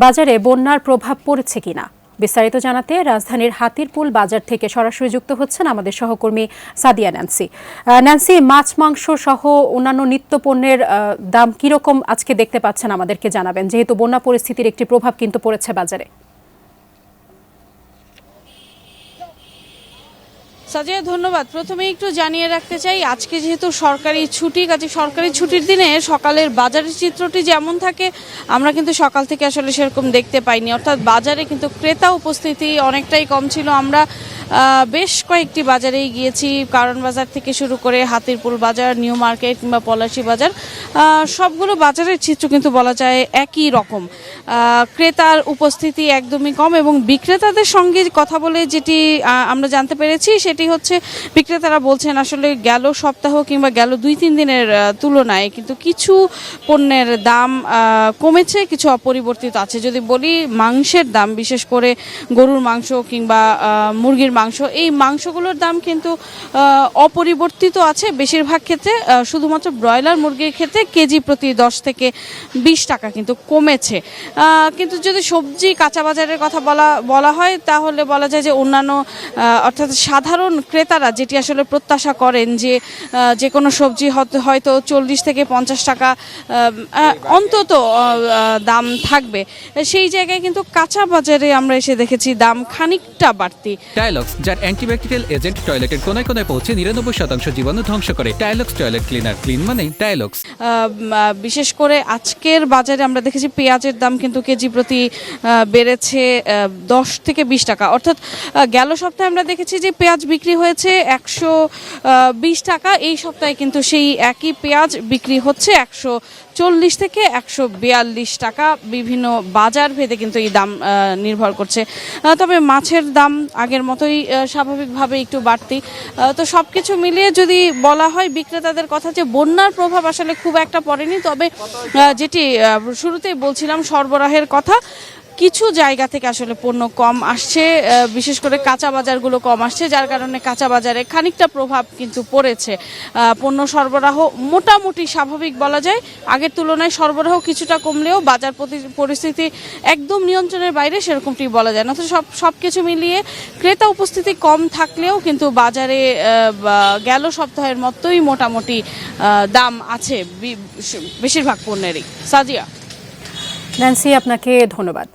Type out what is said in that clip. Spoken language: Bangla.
বাজারে বন্যার প্রভাব পড়েছে কিনা বিস্তারিত জানাতে রাজধানীর হাতিরপুল বাজার থেকে সরাসরি যুক্ত হচ্ছেন আমাদের সহকর্মী সাদিয়া ন্যান্সি। ন্যান্সি, মাছ মাংস সহ অন্যান্য নিত্য পণ্যের দাম কিরকম আজকে দেখতে পাচ্ছেন আমাদেরকে জানাবেন, যেহেতু বন্যা পরিস্থিতির একটি প্রভাব কিন্তু পড়েছে বাজারে। সাজিয়া, ধন্যবাদ। প্রথমে একটু জানিয়ে রাখতে চাই, আজকে যেহেতু সরকারি ছুটি, কাজে সরকারি ছুটির দিনে সকালের বাজারের চিত্রটি যেমন থাকে আমরা কিন্তু সকাল থেকে আসলে সেরকম দেখতে পাইনি। অর্থাৎ বাজারে কিন্তু ক্রেতা উপস্থিতি অনেকটাই কম ছিল। আমরা বেশ কয়েকটি বাজারেই গিয়েছি, কারণ বাজার থেকে শুরু করে হাতিরপুল বাজার, নিউ মার্কেট কিংবা পলাশী বাজার, সবগুলো বাজারের চিত্র কিন্তু বলা যায় একই রকম। ক্রেতার উপস্থিতি একদমই কম এবং বিক্রেতাদের সঙ্গে কথা বলে যেটি আমরা জানতে পেরেছি সেটি হচ্ছে, বিক্রেতারা বলছেন আসলে গেল সপ্তাহ কিংবা গেল 2-3 দিনের তুলনায় কিন্তু কিছু পণ্যের দাম কমেছে, কিছু অপরিবর্তিত আছে। যদি বলি মাংসের দাম, বিশেষ করে গরুর মাংস কিংবা মুরগির মাংস, এই মাংসগুলোর দাম কিন্তু অপরিবর্তিত আছে বেশিরভাগ ক্ষেত্রে। শুধুমাত্র ব্রয়লার মুরগির ক্ষেত্রে কেজি প্রতি 10 থেকে 20 টাকা কিন্তু কমেছে। কিন্তু যদি সবজি কাঁচা বাজারের কথা বলা হয় তাহলে বলা যায় যে অন্যান্য অর্থাৎ সাধারণ ক্রেতারা যেটি আসলে প্রত্যাশা করেন যে কোনো সবজি হয়তো 40 থেকে 50 টাকা অন্তত দাম থাকবে, সেই জায়গায় কিন্তু কাঁচা বাজারে আমরা এসে দেখেছি দাম খানিকটা বাড়তি। টাইলক্স, যার অ্যান্টিব্যাকটেরিয়াল এজেন্ট টয়লেটের কোনায় কোনায় পৌঁছে 99% জীবাণু ধ্বংস করে। টাইলক্স টয়লেট ক্লিনার, ক্লিন মানেই টাইলক্স। বিশেষ করে আজকের বাজারে আমরা দেখেছি পেঁয়াজের দাম কিন্তু কেজি প্রতি বেড়েছে 10 থেকে 20 টাকা। অর্থাৎ গেল সপ্তাহে আমরা দেখেছি যে পেঁয়াজ বিক্রি হয়েছে 120 টাকা, এই সপ্তাহে কিন্তু সেই একই পেঁয়াজ বিক্রি হচ্ছে 140 থেকে 142 টাকা। বিভিন্ন বাজার ভেদে কিন্তু এই দাম নির্ভর করছে। তবে মাছের দাম আগের মতোই স্বাভাবিকভাবে একটু বাড়তি। তো সব কিছু মিলিয়ে যদি বলা হয় বিক্রেতাদের কথা, যে বন্যার প্রভাব আসলে খুব একটা পড়েনি। তবে যেটি শুরুতেই বলছিলাম, সরবরাহের কথা, কিছু জায়গা থেকে আসলে পণ্য কম আসছে, বিশেষ করে কাঁচা বাজারগুলো কম আসছে, যার কারণে কাঁচা বাজারে খানিকটা প্রভাব কিন্তু পড়েছে। পণ্য সরবরাহ মোটামুটি স্বাভাবিক বলা যায়, আগের তুলনায় সরবরাহ কিছুটা কমলেও বাজার পরিস্থিতি একদম নিয়ন্ত্রণের বাইরে সেরকমটি বলা যায় না। তো সব কিছু মিলিয়ে ক্রেতা উপস্থিতি কম থাকলেও কিন্তু বাজারে গেল সপ্তাহের মতোই মোটামুটি দাম আছে বেশিরভাগ পণ্যেরই। সাজিয়া। ন্যান্সি, আপনাকে ধন্যবাদ।